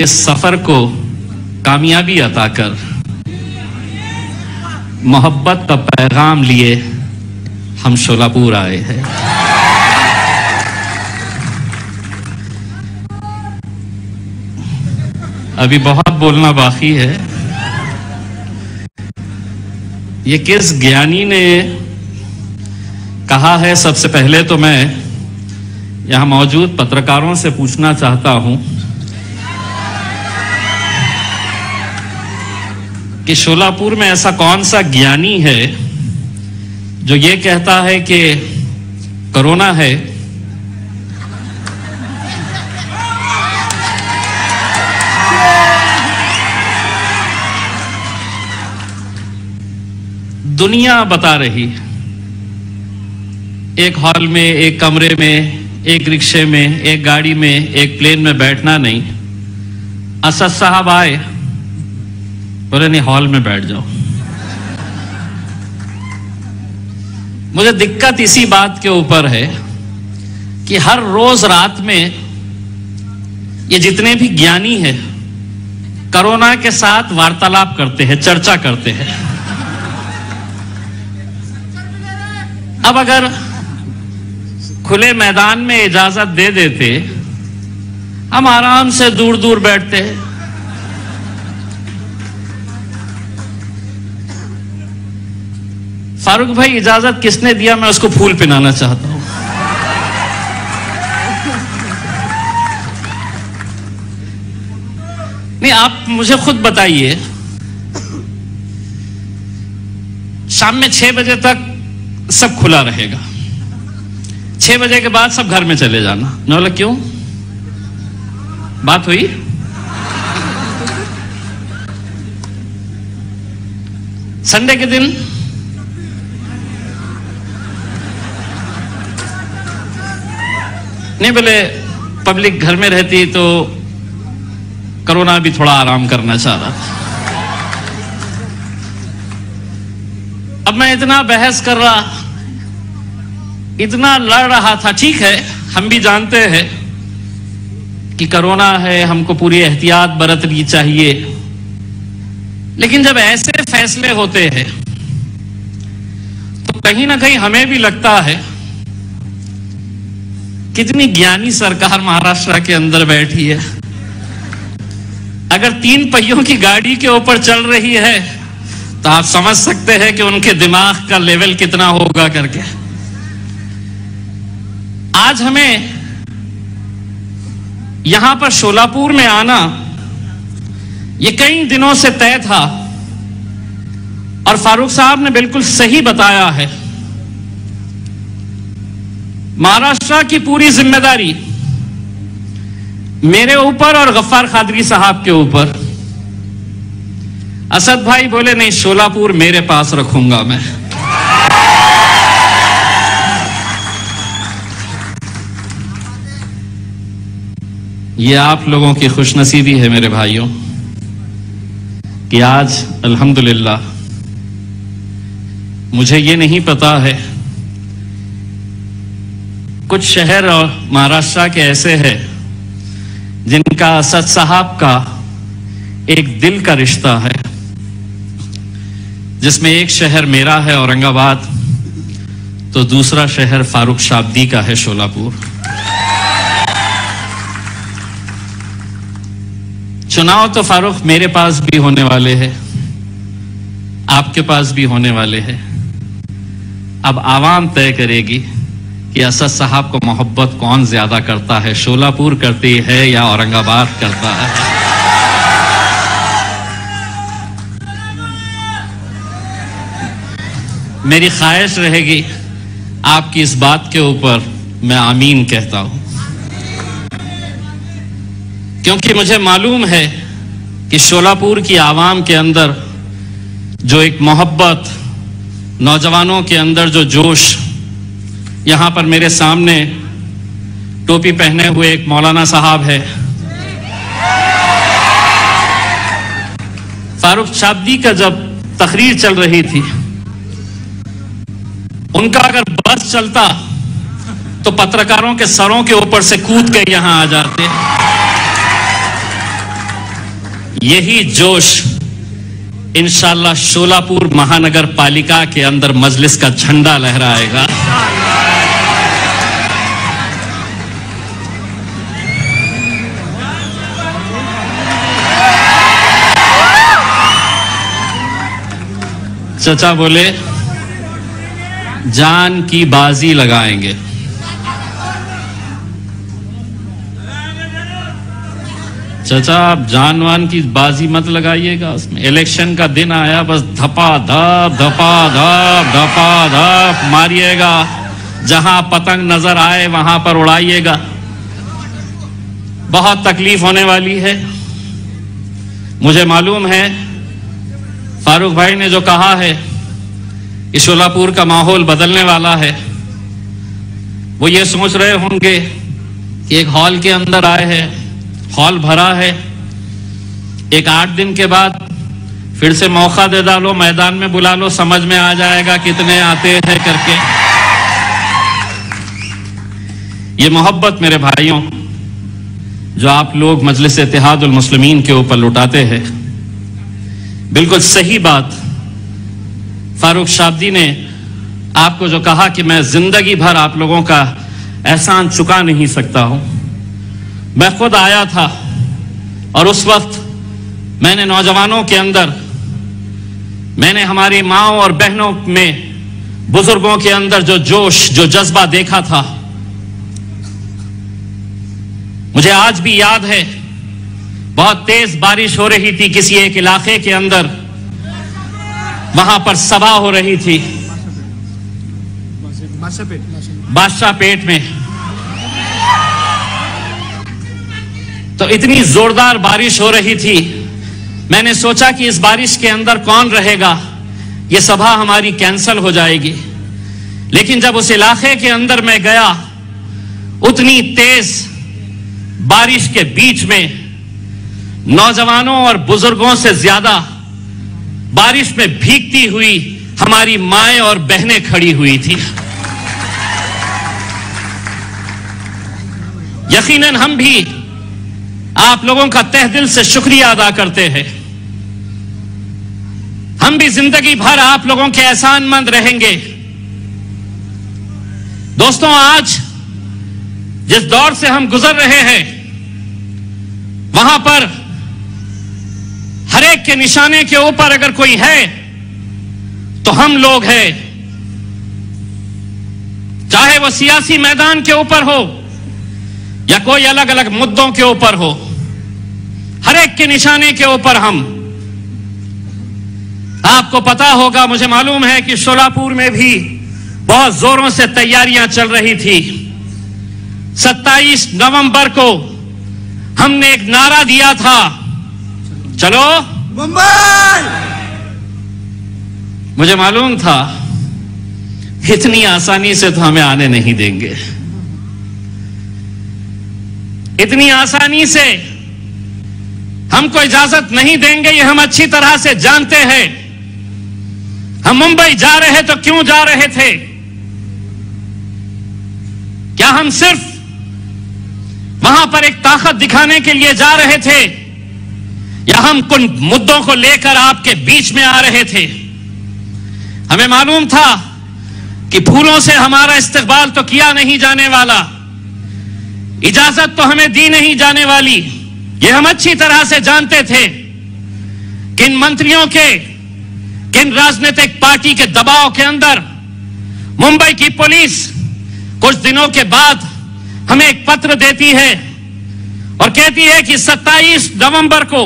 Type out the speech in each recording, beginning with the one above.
इस सफर को कामयाबी अता कर मोहब्बत का पैगाम लिए हम शोलापुर आए हैं। अभी बहुत बोलना बाकी है। ये किस ज्ञानी ने कहा है, सबसे पहले तो मैं यहां मौजूद पत्रकारों से पूछना चाहता हूं कि शोलापुर में ऐसा कौन सा ज्ञानी है जो ये कहता है कि कोरोना है दुनिया बता रही, एक हॉल में, एक कमरे में, एक रिक्शे में, एक गाड़ी में, एक प्लेन में बैठना नहीं। असद साहब आए, बोले नहीं हॉल में बैठ जाओ। मुझे दिक्कत इसी बात के ऊपर है कि हर रोज रात में ये जितने भी ज्ञानी हैं कोरोना के साथ वार्तालाप करते हैं, चर्चा करते हैं। अब अगर खुले मैदान में इजाजत दे देते, हम आराम से दूर दूर बैठते हैं। फारूक भाई, इजाजत किसने दिया? मैं उसको फूल पिनाना चाहता हूं। नहीं, आप मुझे खुद बताइए, शाम में 6 बजे तक सब खुला रहेगा, 6 बजे के बाद सब घर में चले जाना। मैं बोला क्यों? बात हुई? संडे के दिन नहीं, बोले पब्लिक घर में रहती तो कोरोना भी थोड़ा आराम करना चाह रहा था। अब मैं इतना बहस कर रहा, इतना लड़ रहा था। ठीक है, हम भी जानते हैं कि कोरोना है, हमको पूरी एहतियात बरतनी चाहिए, लेकिन जब ऐसे फैसले होते हैं तो कहीं ना कहीं हमें भी लगता है कितनी ज्ञानी सरकार महाराष्ट्र के अंदर बैठी है। अगर 3 पहियों की गाड़ी के ऊपर चल रही है तो आप समझ सकते हैं कि उनके दिमाग का लेवल कितना होगा करके। आज हमें यहां पर शोलापुर में आना ये कई दिनों से तय था, और फारूक साहब ने बिल्कुल सही बताया है। महाराष्ट्र की पूरी जिम्मेदारी मेरे ऊपर और गफ्फार कादरी साहब के ऊपर। असद भाई बोले नहीं, शोलापुर मेरे पास रखूंगा मैं। ये आप लोगों की खुशनसीबी है मेरे भाइयों कि आज अल्हम्दुलिल्लाह, मुझे ये नहीं पता है, कुछ शहर और महाराष्ट्र के ऐसे हैं जिनका असद साहब का एक दिल का रिश्ता है, जिसमें एक शहर मेरा है औरंगाबाद, तो दूसरा शहर फारूक शाब्दी का है शोलापुर। चुनाव तो फारूक मेरे पास भी होने वाले हैं, आपके पास भी होने वाले हैं। अब आवाम तय करेगी कि असद साहब को मोहब्बत कौन ज्यादा करता है, शोलापुर करती है या औरंगाबाद करता है। मेरी ख्वाहिश रहेगी आपकी इस बात के ऊपर मैं आमीन कहता हूं, क्योंकि मुझे मालूम है कि शोलापुर की आवाम के अंदर जो एक मोहब्बत, नौजवानों के अंदर जो जोश, यहां पर मेरे सामने टोपी पहने हुए एक मौलाना साहब है, फारूक शाब्दी का जब तकरीर चल रही थी, उनका अगर बस चलता तो पत्रकारों के सरों के ऊपर से कूद के यहां आ जाते। यही जोश इंशाअल्लाह शोलापुर महानगर पालिका के अंदर मजलिस का झंडा लहराएगा। चचा बोले जान की बाजी लगाएंगे। चचा आप जानवान की बाजी मत लगाइएगा, उसमें इलेक्शन का दिन आया, बस धपा धप मारिएगा, जहां पतंग नजर आए वहां पर उड़ाइएगा। बहुत तकलीफ होने वाली है। मुझे मालूम है फारूक भाई ने जो कहा है कि शोलापुर का माहौल बदलने वाला है, वो ये सोच रहे होंगे कि एक हॉल के अंदर आए हैं, हॉल भरा है, एक 8 दिन के बाद फिर से मौका दे डालो, मैदान में बुला लो, समझ में आ जाएगा कितने आते हैं करके। ये मोहब्बत मेरे भाइयों जो आप लोग मजलिस इत्तेहादुल मुस्लिमीन के ऊपर लुटाते हैं, बिल्कुल सही बात। फारूक शाब्दी ने आपको जो कहा कि मैं जिंदगी भर आप लोगों का एहसान चुका नहीं सकता हूं, मैं खुद आया था और उस वक्त मैंने नौजवानों के अंदर, मैंने हमारी माओं और बहनों में, बुजुर्गों के अंदर जो जोश, जो जज्बा देखा था, मुझे आज भी याद है। बहुत तेज बारिश हो रही थी किसी एक इलाके के अंदर, वहां पर सभा हो रही थी बादशाह पेट में। तो इतनी जोरदार बारिश हो रही थी, मैंने सोचा कि इस बारिश के अंदर कौन रहेगा, यह सभा हमारी कैंसल हो जाएगी। लेकिन जब उस इलाके के अंदर मैं गया, उतनी तेज बारिश के बीच में नौजवानों और बुजुर्गों से ज्यादा बारिश में भीगती हुई हमारी माएं और बहनें खड़ी हुई थी। यकीनन हम भी आप लोगों का तहे दिल से शुक्रिया अदा करते हैं। हम भी जिंदगी भर आप लोगों के एहसानमंद रहेंगे। दोस्तों, आज जिस दौर से हम गुजर रहे हैं, वहां पर हर एक के निशाने के ऊपर अगर कोई है तो हम लोग हैं। चाहे वो सियासी मैदान के ऊपर हो या कोई अलग अलग मुद्दों के ऊपर हो, हर एक के निशाने के ऊपर हम। आपको पता होगा, मुझे मालूम है कि शोलापुर में भी बहुत जोरों से तैयारियां चल रही थी। 27 नवंबर को हमने एक नारा दिया था, चलो मुंबई। मुझे मालूम था इतनी आसानी से तो हमें आने नहीं देंगे, इतनी आसानी से हमको इजाजत नहीं देंगे, ये हम अच्छी तरह से जानते हैं। हम मुंबई जा रहे तो क्यों जा रहे थे? क्या हम सिर्फ वहां पर एक ताकत दिखाने के लिए जा रहे थे, या हम कुछ मुद्दों को लेकर आपके बीच में आ रहे थे? हमें मालूम था कि फूलों से हमारा इस्तकबाल तो किया नहीं जाने वाला, इजाजत तो हमें दी नहीं जाने वाली। ये हम अच्छी तरह से जानते थे। किन मंत्रियों के, किन राजनीतिक पार्टी के दबाव के अंदर मुंबई की पुलिस कुछ दिनों के बाद हमें एक पत्र देती है और कहती है कि 27 नवंबर को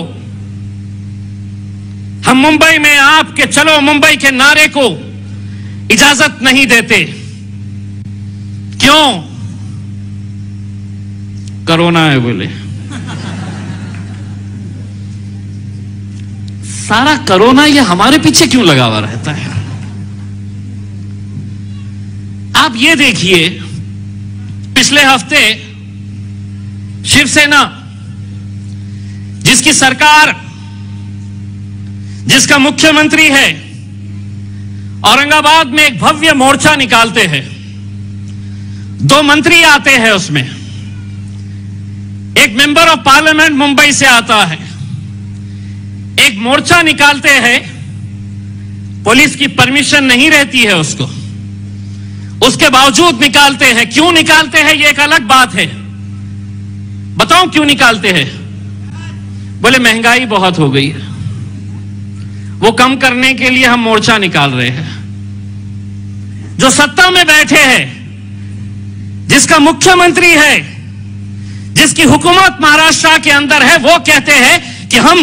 हम मुंबई में आपके चलो मुंबई के नारे को इजाजत नहीं देते। क्यों? कोरोना है बोले। सारा कोरोना ये हमारे पीछे क्यों लगा हुआ रहता है? आप ये देखिए, पिछले हफ्ते शिवसेना, जिसकी सरकार, जिसका मुख्यमंत्री है, औरंगाबाद में एक भव्य मोर्चा निकालते हैं। 2 मंत्री आते हैं, उसमें एक मेंबर ऑफ पार्लियामेंट मुंबई से आता है, एक मोर्चा निकालते हैं, पुलिस की परमिशन नहीं रहती है उसको, उसके बावजूद निकालते हैं। क्यों निकालते हैं ये एक अलग बात है। बताओ क्यों निकालते हैं? बोले महंगाई बहुत हो गई है, वो कम करने के लिए हम मोर्चा निकाल रहे हैं। जो सत्ता में बैठे हैं, जिसका मुख्यमंत्री है, जिसकी हुकूमत महाराष्ट्र के अंदर है, वो कहते हैं कि हम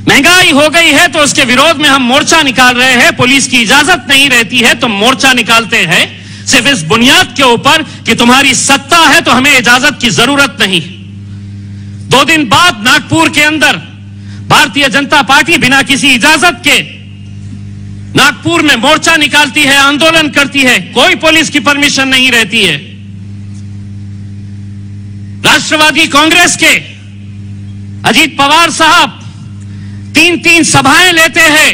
महंगाई हो गई है तो उसके विरोध में हम मोर्चा निकाल रहे हैं। पुलिस की इजाजत नहीं रहती है तो मोर्चा निकालते हैं, सिर्फ इस बुनियाद के ऊपर कि तुम्हारी सत्ता है तो हमें इजाजत की जरूरत नहीं। 2 दिन बाद नागपुर के अंदर भारतीय जनता पार्टी बिना किसी इजाजत के नागपुर में मोर्चा निकालती है, आंदोलन करती है, कोई पुलिस की परमिशन नहीं रहती है। राष्ट्रवादी कांग्रेस के अजीत पवार साहब 3-3 सभाएं लेते हैं,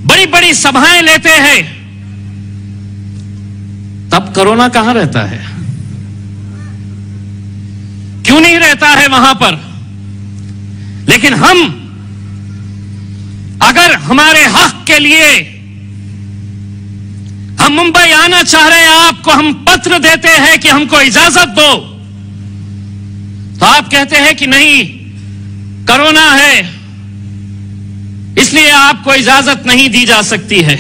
बड़ी बड़ी सभाएं लेते हैं, तब कोरोना कहां रहता है? क्यों नहीं रहता है वहां पर? लेकिन हम अगर हमारे हक के लिए हम मुंबई आना चाह रहे हैं, आपको हम पत्र देते हैं कि हमको इजाजत दो, तो आप कहते हैं कि नहीं, कोरोना है इसलिए आपको इजाजत नहीं दी जा सकती है।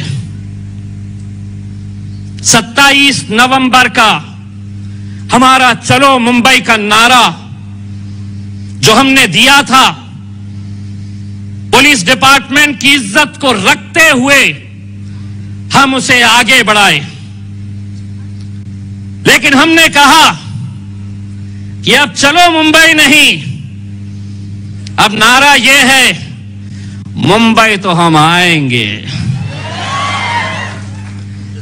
27 नवंबर का हमारा चलो मुंबई का नारा जो हमने दिया था, पुलिस डिपार्टमेंट की इज्जत को रखते हुए हम उसे आगे बढ़ाए। लेकिन हमने कहा कि अब चलो मुंबई नहीं, अब नारा यह है, मुंबई तो हम आएंगे,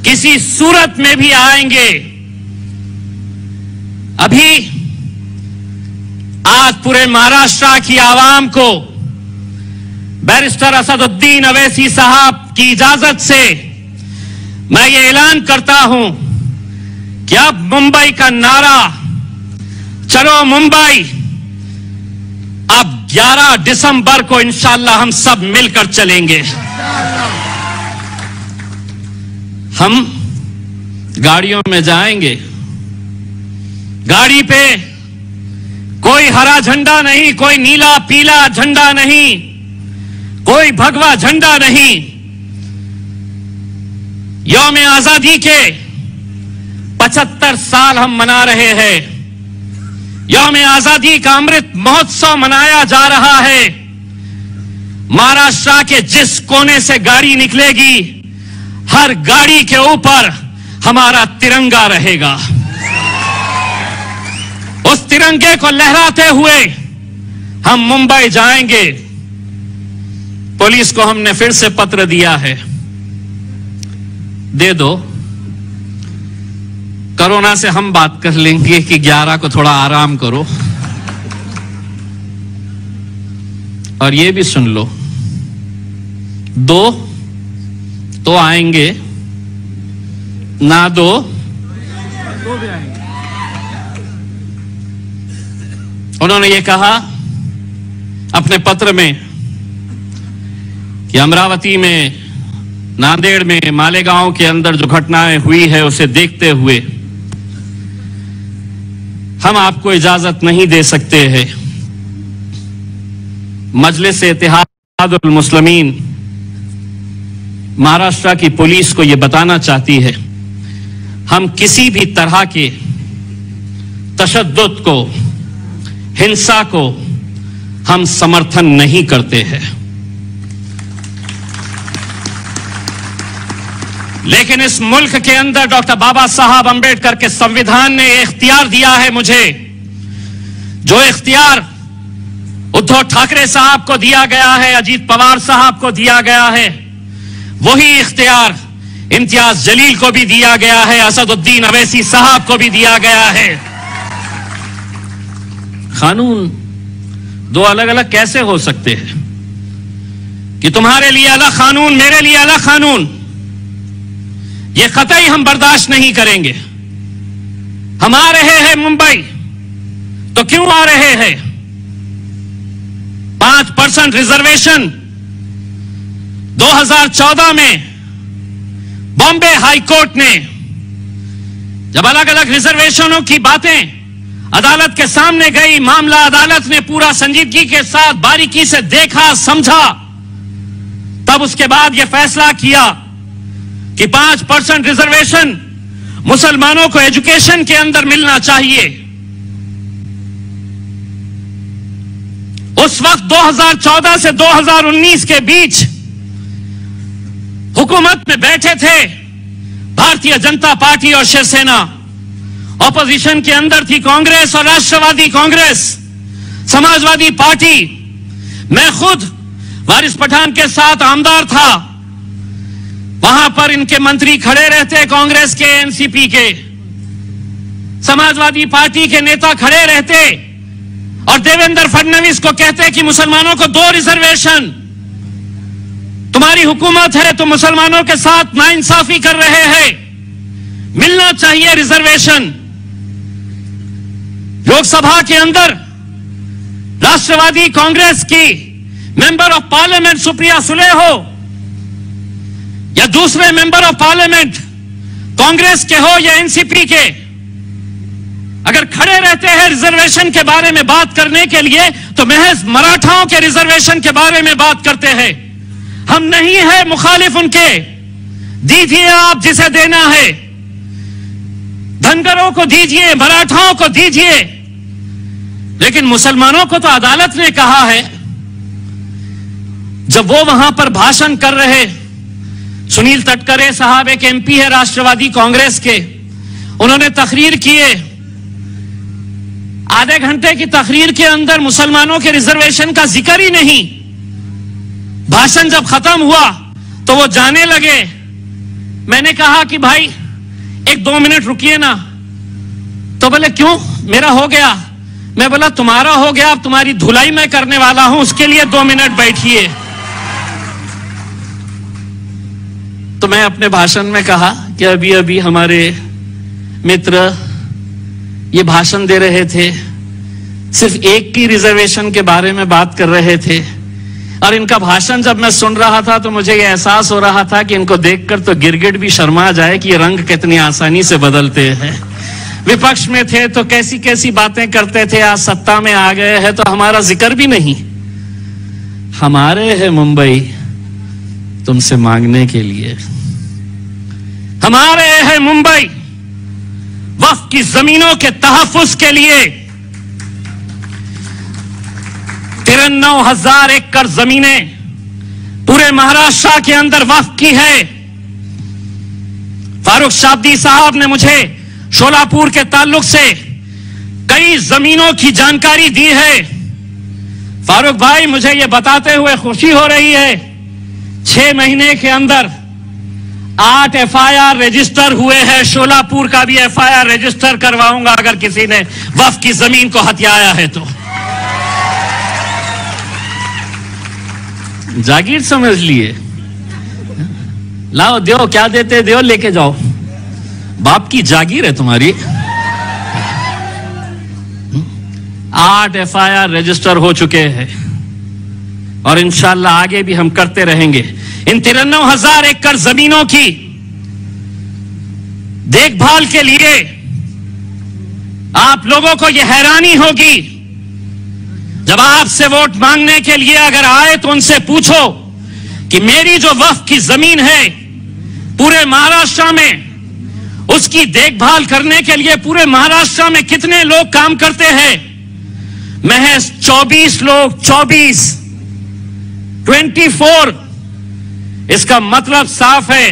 किसी सूरत में भी आएंगे। अभी आज पूरे महाराष्ट्र की आवाम को बैरिस्टर असदुद्दीन अवैसी साहब की इजाजत से मैं ये ऐलान करता हूं कि अब मुंबई का नारा चलो मुंबई, अब 11 दिसंबर को इंशाअल्लाह हम सब मिलकर चलेंगे। हम गाड़ियों में जाएंगे, गाड़ी पे कोई हरा झंडा नहीं, कोई नीला पीला झंडा नहीं, कोई भगवा झंडा नहीं। यौम आजादी के 75 साल हम मना रहे हैं। यौम आजादी का अमृत महोत्सव मनाया जा रहा है। महाराष्ट्र के जिस कोने से गाड़ी निकलेगी, हर गाड़ी के ऊपर हमारा तिरंगा रहेगा। उस तिरंगे को लहराते हुए हम मुंबई जाएंगे। पुलिस को हमने फिर से पत्र दिया है, दे दो, कोरोना से हम बात कर लेंगे कि 11 को थोड़ा आराम करो। और ये भी सुन लो, 2 तो आएंगे, ना 2 भी आएंगे। उन्होंने ये कहा अपने पत्र में कि अमरावती में, नांदेड़ में, मालेगांव के अंदर जो घटनाएं हुई है उसे देखते हुए हम आपको इजाजत नहीं दे सकते हैं। मजलिस इत्तेहादुल मुस्लिमीन महाराष्ट्र की पुलिस को यह बताना चाहती है, हम किसी भी तरह के तशद्दुद को, हिंसा को हम समर्थन नहीं करते हैं। लेकिन इस मुल्क के अंदर डॉक्टर बाबा साहब अंबेडकर के संविधान ने इख्तियार दिया है मुझे, जो इख्तियार उद्धव ठाकरे साहब को दिया गया है, अजीत पवार साहब को दिया गया है, वही इख्तियार इम्तियाज जलील को भी दिया गया है, असदुद्दीन अवैसी साहब को भी दिया गया है। कानून 2 अलग अलग कैसे हो सकते हैं कि तुम्हारे लिए अलग कानून, मेरे लिए अलग कानून? ये कतई हम बर्दाश्त नहीं करेंगे। हम आ रहे हैं मुंबई, तो क्यों आ रहे हैं? 5% रिजर्वेशन 2014 में बॉम्बे हाई कोर्ट ने जब अलग अलग रिजर्वेशनों की बातें अदालत के सामने गई, मामला अदालत ने पूरा संजीदगी के साथ बारीकी से देखा, समझा, तब उसके बाद यह फैसला किया कि 5% रिजर्वेशन मुसलमानों को एजुकेशन के अंदर मिलना चाहिए। उस वक्त 2014 से 2019 के बीच हुकूमत में बैठे थे भारतीय जनता पार्टी और शिवसेना। ऑपोजिशन के अंदर थी कांग्रेस और राष्ट्रवादी कांग्रेस, समाजवादी पार्टी। मैं खुद वारिस पठान के साथ आमदार था। वहां पर इनके मंत्री खड़े रहते, कांग्रेस के, एनसीपी के, समाजवादी पार्टी के नेता खड़े रहते और देवेंद्र फडणवीस को कहते कि मुसलमानों को 2 रिजर्वेशन, तुम्हारी हुकूमत है तो मुसलमानों के साथ नाइंसाफी कर रहे हैं, मिलना चाहिए रिजर्वेशन। लोकसभा के अंदर राष्ट्रवादी कांग्रेस की member of parliament Supriya Sule हो या दूसरे मेंबर ऑफ पार्लियामेंट कांग्रेस के हो या एनसीपी के, अगर खड़े रहते हैं रिजर्वेशन के बारे में बात करने के लिए तो महज मराठाओं के रिजर्वेशन के बारे में बात करते हैं। हम नहीं है मुखालिफ उनके, दीजिए आप जिसे देना है, धनगरों को दीजिए, मराठाओं को दीजिए, लेकिन मुसलमानों को तो अदालत ने कहा है। जब वो वहां पर भाषण कर रहे, सुनील तटकरे साहब एक एमपी है राष्ट्रवादी कांग्रेस के, उन्होंने तकरीर किए, आधे घंटे की तकरीर के अंदर मुसलमानों के रिजर्वेशन का जिक्र ही नहीं। भाषण जब खत्म हुआ तो वो जाने लगे। मैंने कहा कि भाई 1-2 मिनट रुकिए ना, तो बोले क्यों, मेरा हो गया। मैं बोला तुम्हारा हो गया, अब तुम्हारी धुलाई मैं करने वाला हूं, उसके लिए 2 मिनट बैठिए। तो मैं अपने भाषण में कहा कि अभी अभी हमारे मित्र ये भाषण दे रहे थे, सिर्फ एक की रिजर्वेशन के बारे में बात कर रहे थे, और इनका भाषण जब मैं सुन रहा था तो मुझे ये एहसास हो रहा था कि इनको देखकर तो गिरगिट भी शर्मा जाए कि ये रंग कितनी आसानी से बदलते हैं। विपक्ष में थे तो कैसी कैसी बातें करते थे, आज सत्ता में आ गए हैं तो हमारा जिक्र भी नहीं। हमारे है मुंबई तुमसे मांगने के लिए, हमारे है मुंबई वक्फ की जमीनों के तहफ्फुज के लिए। 93,000 एकड़ जमीनें पूरे महाराष्ट्र के अंदर वक्फ की है। फारूक शाब्दी साहब ने मुझे शोलापुर के ताल्लुक से कई जमीनों की जानकारी दी है। फारूक भाई, मुझे यह बताते हुए खुशी हो रही है, 6 महीने के अंदर 8 FIR रजिस्टर हुए हैं। शोलापुर का भी FIR रजिस्टर करवाऊंगा अगर किसी ने वक्फ की जमीन को हथियाया है तो। जागीर समझ लिए, लाओ दो, क्या देते दो, लेके जाओ, बाप की जागीर है तुम्हारी। 8 FIR रजिस्टर हो चुके हैं और इंशाल्लाह आगे भी हम करते रहेंगे। इन 93,000 एकड़ जमीनों की देखभाल के लिए आप लोगों को यह हैरानी होगी, जब आपसे वोट मांगने के लिए अगर आए तो उनसे पूछो कि मेरी जो वक्फ की जमीन है पूरे महाराष्ट्र में, उसकी देखभाल करने के लिए पूरे महाराष्ट्र में कितने लोग काम करते हैं? महज 24 लोग, 24। इसका मतलब साफ है,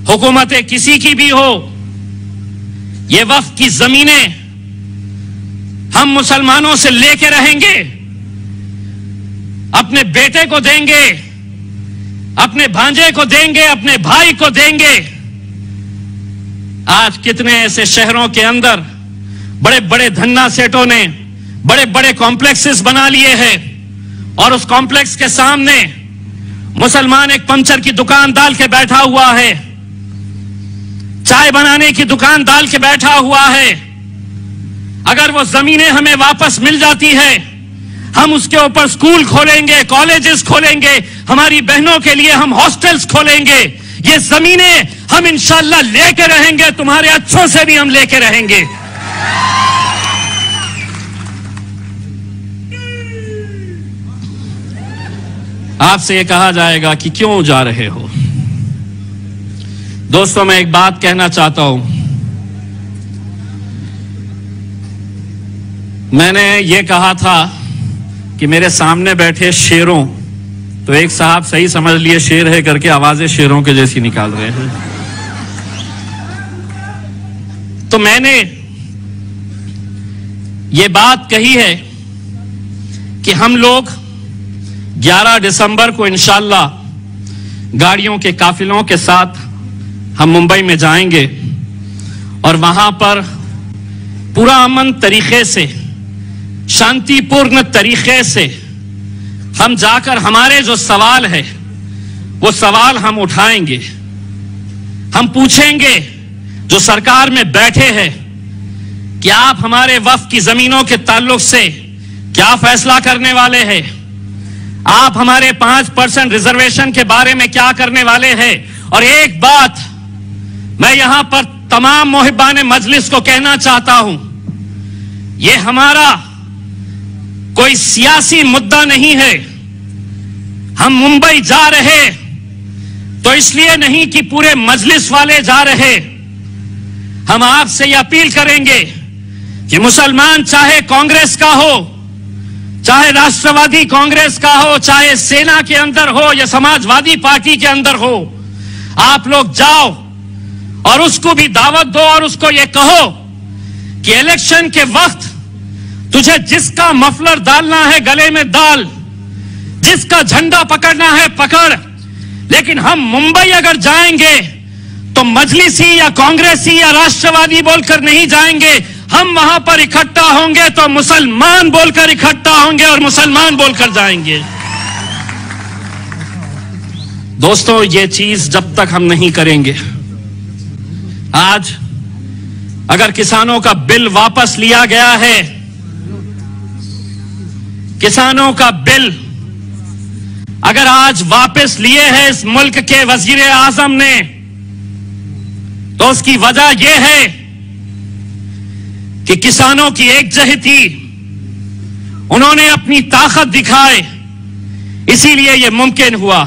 हुकूमतें किसी की भी हो, ये वक्फ की जमीनें हम मुसलमानों से लेके रहेंगे, अपने बेटे को देंगे, अपने भांजे को देंगे, अपने भाई को देंगे। आज कितने ऐसे शहरों के अंदर बड़े बड़े धन्ना सेठों ने बड़े बड़े कॉम्प्लेक्सेस बना लिए हैं और उस कॉम्प्लेक्स के सामने मुसलमान एक पंचर की दुकान डाल के बैठा हुआ है, चाय बनाने की दुकान डाल के बैठा हुआ है। अगर वो जमीनें हमें वापस मिल जाती है, हम उसके ऊपर स्कूल खोलेंगे, कॉलेजेस खोलेंगे, हमारी बहनों के लिए हम हॉस्टल्स खोलेंगे। ये जमीनें हम इंशाअल्लाह लेके रहेंगे, तुम्हारे अच्छों से भी हम लेके रहेंगे। आपसे ये कहा जाएगा कि क्यों जा रहे हो। दोस्तों, मैं एक बात कहना चाहता हूं। मैंने ये कहा था कि मेरे सामने बैठे शेरों, तो एक साहब सही समझ लिए शेर है करके आवाजें शेरों के जैसी निकाल रहे हैं। तो मैंने ये बात कही है कि हम लोग 11 दिसंबर को इंशाअल्लाह गाड़ियों के काफिलों के साथ हम मुंबई में जाएंगे और वहां पर पूरा अमन तरीके से, शांतिपूर्ण तरीके से हम जाकर हमारे जो सवाल है वो सवाल हम उठाएंगे। हम पूछेंगे जो सरकार में बैठे हैं कि आप हमारे वक्फ की जमीनों के ताल्लुक से क्या फैसला करने वाले हैं, आप हमारे 5% रिजर्वेशन के बारे में क्या करने वाले हैं। और एक बात मैं यहां पर तमाम मोहिबान मजलिस को कहना चाहता हूं, यह हमारा कोई सियासी मुद्दा नहीं है। हम मुंबई जा रहे तो इसलिए नहीं कि पूरे मजलिस वाले जा रहे। हम आपसे यह अपील करेंगे कि मुसलमान चाहे कांग्रेस का हो, चाहे राष्ट्रवादी कांग्रेस का हो, चाहे सेना के अंदर हो या समाजवादी पार्टी के अंदर हो, आप लोग जाओ और उसको भी दावत दो और उसको यह कहो कि इलेक्शन के वक्त तुझे जिसका मफलर डालना है गले में डाल, जिसका झंडा पकड़ना है पकड़, लेकिन हम मुंबई अगर जाएंगे तो मजलिसी या कांग्रेसी या राष्ट्रवादी बोलकर नहीं जाएंगे। हम वहां पर इकट्ठा होंगे तो मुसलमान बोलकर इकट्ठा होंगे और मुसलमान बोलकर जाएंगे। दोस्तों, ये चीज जब तक हम नहीं करेंगे, आज अगर किसानों का बिल वापस लिया गया है, किसानों का बिल अगर आज वापस लिए है इस मुल्क के वजीर आजम ने, तो उसकी वजह यह है कि किसानों की एकजुटती, उन्होंने अपनी ताकत दिखाए, इसीलिए यह मुमकिन हुआ।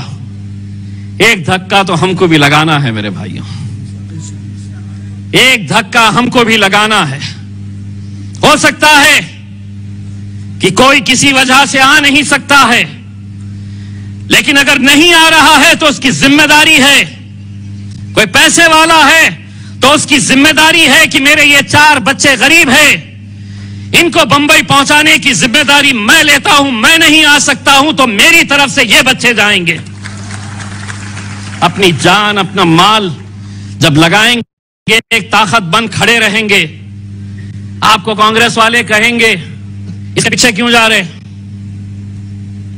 एक धक्का तो हमको भी लगाना है मेरे भाइयों, एक धक्का हमको भी लगाना है। हो सकता है कि कोई किसी वजह से आ नहीं सकता है, लेकिन अगर नहीं आ रहा है तो उसकी जिम्मेदारी है। कोई पैसे वाला है तो उसकी जिम्मेदारी है कि मेरे ये 4 बच्चे गरीब हैं, इनको बंबई पहुंचाने की जिम्मेदारी मैं लेता हूं। मैं नहीं आ सकता हूं तो मेरी तरफ से ये बच्चे जाएंगे। अपनी जान, अपना माल जब लगाएंगे, एक ताकत बन खड़े रहेंगे। आपको कांग्रेस वाले कहेंगे इसके पीछे क्यों जा रहे,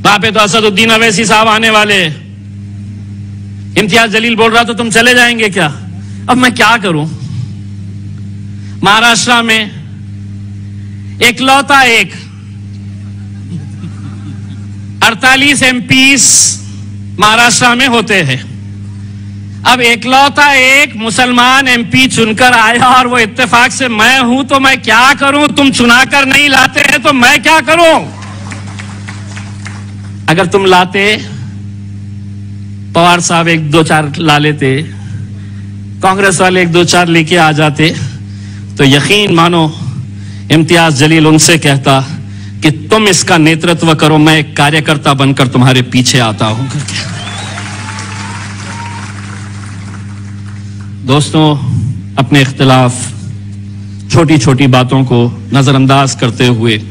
वहां पे तो असदुद्दीन अवैसी साहब आने वाले, इम्तियाज जलील बोल रहा तो तुम चले जाएंगे क्या। अब मैं क्या करूं। महाराष्ट्र में इकलौता एक 48 एमपीस महाराष्ट्र में होते हैं। अब इकलौता एक मुसलमान एमपी चुनकर आया और वो इत्तेफाक से मैं हूं, तो मैं क्या करूं। तुम चुनाकर नहीं लाते हैं तो मैं क्या करूं। अगर तुम लाते, पवार साहब 1-2-4 ला लेते, कांग्रेस वाले 1-2-4 लेके आ जाते, तो यकीन मानो इम्तियाज जलील उनसे कहता कि तुम इसका नेतृत्व करो, मैं एक कार्यकर्ता बनकर तुम्हारे पीछे आता हूं करके। दोस्तों, अपने इख्तिलाफ, छोटी छोटी बातों को नजरअंदाज करते हुए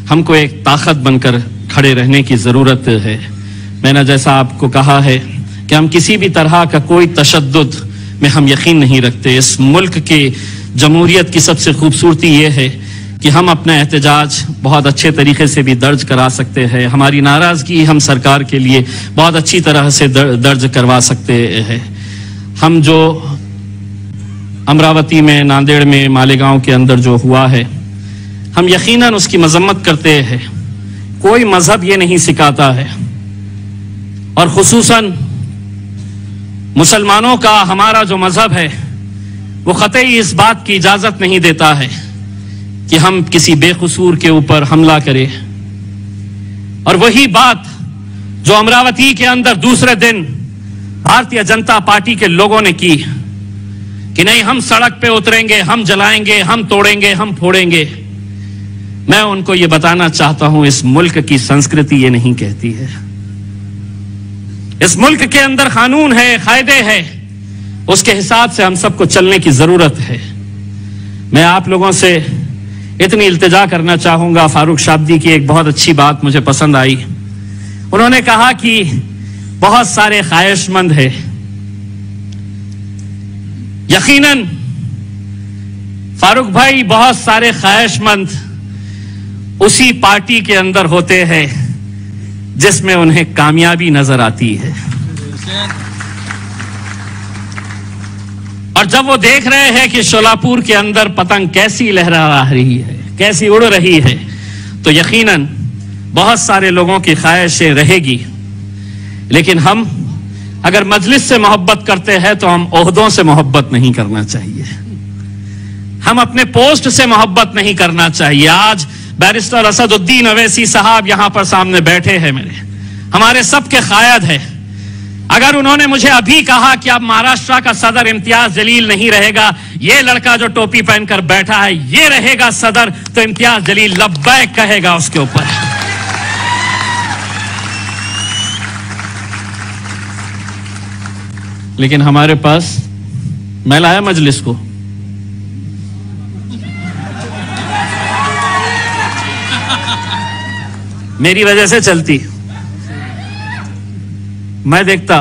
हमको एक ताकत बनकर खड़े रहने की जरूरत है। मैंने जैसा आपको कहा है कि हम किसी भी तरह का कोई तशद्दुद में हम यकीन नहीं रखते। इस मुल्क के जमहूरियत की सबसे खूबसूरती यह है कि हम अपना एहतजाज बहुत अच्छे तरीके से भी दर्ज करा सकते हैं। हमारी नाराजगी हम सरकार के लिए बहुत अच्छी तरह से दर्ज करवा सकते हैं। हम जो अमरावती में, नांदेड़ में, मालेगांव के अंदर जो हुआ है, हम यकीनन उसकी मजम्मत करते हैं। कोई मजहब ये नहीं सिखाता है, और खुसूसन मुसलमानों का हमारा जो मजहब है वो कतई इस बात की इजाजत नहीं देता है कि हम किसी बेकसूर के ऊपर हमला करें। और वही बात जो अमरावती के अंदर दूसरे दिन भारतीय जनता पार्टी के लोगों ने की कि नहीं, हम सड़क पे उतरेंगे, हम जलाएंगे, हम तोड़ेंगे, हम फोड़ेंगे। मैं उनको ये बताना चाहता हूं, इस मुल्क की संस्कृति ये नहीं कहती है। इस मुल्क के अंदर कानून है, कायदे है, उसके हिसाब से हम सबको चलने की जरूरत है। मैं आप लोगों से इतनी इल्तिजा करना चाहूंगा। फारूक शाब्दी की एक बहुत अच्छी बात मुझे पसंद आई। उन्होंने कहा कि बहुत सारे ख्वाहिशमंद है। यकीनन फारूक भाई, बहुत सारे ख्वाहिशमंद उसी पार्टी के अंदर होते हैं जिसमें उन्हें कामयाबी नजर आती है। और जब वो देख रहे हैं कि शोलापुर के अंदर पतंग कैसी लहरा रही है, कैसी उड़ रही है, तो यकीनन बहुत सारे लोगों की ख्वाहिशें रहेगी। लेकिन हम अगर मजलिस से मोहब्बत करते हैं तो हम ओहदों से मोहब्बत नहीं करना चाहिए, हम अपने पोस्ट से मोहब्बत नहीं करना चाहिए। आज बैरिस्टर असदुद्दीन अवैसी साहब यहां पर सामने बैठे हैं, मेरे हमारे सबके कायद है। अगर उन्होंने मुझे अभी कहा कि अब महाराष्ट्र का सदर इम्तियाज जलील नहीं रहेगा, ये लड़का जो टोपी पहनकर बैठा है ये रहेगा सदर, तो इम्तियाज जलील लब्बैक कहेगा उसके ऊपर। लेकिन हमारे पास, मैं लाया मजलिस को, मेरी वजह से चलती, मैं देखता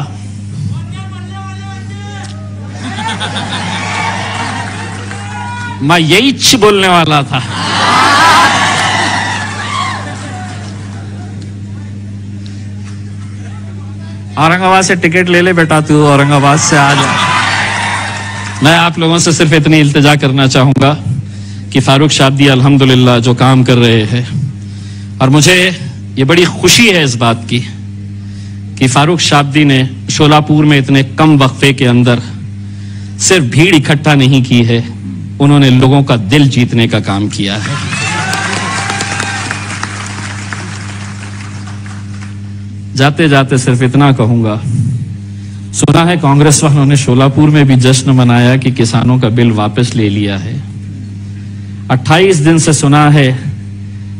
मैं यही बोलने वाला था। औरंगाबाद से टिकट ले ले बेटा, तू औरंगाबाद से आ जा। मैं आप लोगों से सिर्फ इतनी इल्तिजा करना चाहूंगा कि फारूक शाब्दी अल्हम्दुलिल्लाह जो काम कर रहे हैं, और मुझे ये बड़ी खुशी है इस बात की कि फारूक शाब्दी ने शोलापुर में इतने कम वक्फे के अंदर सिर्फ भीड़ इकट्ठा नहीं की है, उन्होंने लोगों का दिल जीतने का काम किया है। जाते जाते सिर्फ इतना कहूंगा, सुना है कांग्रेस वालों ने शोलापुर में भी जश्न मनाया कि किसानों का बिल वापस ले लिया है। 28 दिन से सुना है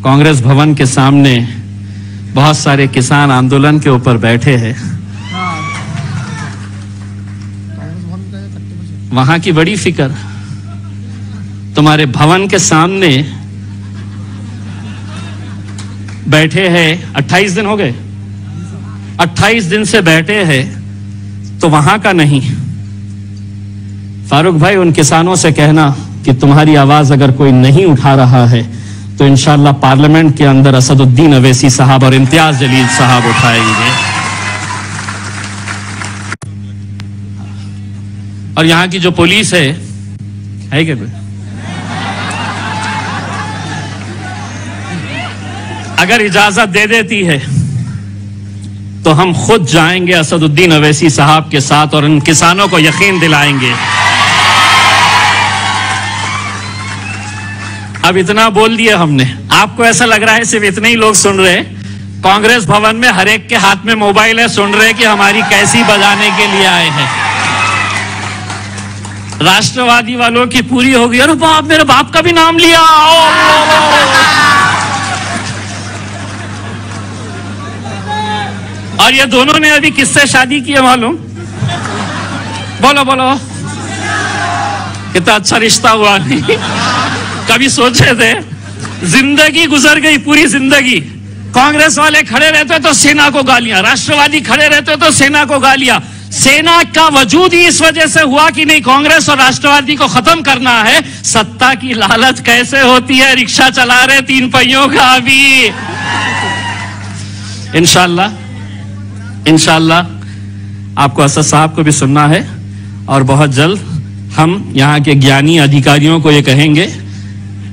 कांग्रेस भवन के सामने बहुत सारे किसान आंदोलन के ऊपर बैठे हैं। वहां की बड़ी फिक्र, तुम्हारे भवन के सामने बैठे हैं। 28 दिन हो गए, 28 दिन से बैठे हैं, तो वहां का नहीं। फारूक भाई, उन किसानों से कहना कि तुम्हारी आवाज अगर कोई नहीं उठा रहा है तो इंशाअल्लाह पार्लियामेंट के अंदर असदुद्दीन अवैसी साहब और इम्तियाज जलील साहब उठाएंगे। और यहां की जो पुलिस है क्या कोई? अगर इजाजत दे देती है तो हम खुद जाएंगे असदुद्दीन अवैसी साहब के साथ और उन किसानों को यकीन दिलाएंगे। अब इतना बोल दिया हमने, आपको ऐसा लग रहा है सिर्फ इतने ही लोग सुन रहे? कांग्रेस भवन में हर एक के हाथ में मोबाइल है, सुन रहे कि हमारी कैसी बजाने के लिए आए हैं। राष्ट्रवादी वालों की पूरी हो गई, अरे बाप, मेरे बाप का भी नाम लिया। और ये दोनों ने अभी किससे शादी की है मालूम? बोलो बोलो, कितना अच्छा रिश्ता हुआ। नहीं कभी सोचे थे? जिंदगी गुजर गई, पूरी जिंदगी कांग्रेस वाले खड़े रहते तो सेना को गालियां, राष्ट्रवादी खड़े रहते तो सेना को गालियां। सेना का वजूद ही इस वजह से हुआ कि नहीं, कांग्रेस और राष्ट्रवादी को खत्म करना है। सत्ता की लालच कैसे होती है, रिक्शा चला रहे 3 पहियों का। अभी इंशाअल्लाह आपको असद साहब को भी सुनना है, और बहुत जल्द हम यहाँ के ज्ञानी अधिकारियों को ये कहेंगे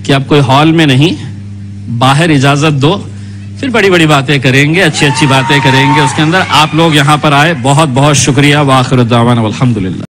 कि आप कोई हॉल में नहीं, बाहर इजाजत दो फिर बड़ी बड़ी बातें करेंगे, अच्छी अच्छी बातें करेंगे उसके अंदर। आप लोग यहाँ पर आए, बहुत बहुत शुक्रिया। व आखिर दावाना अल्हम्दुलिल्लाह।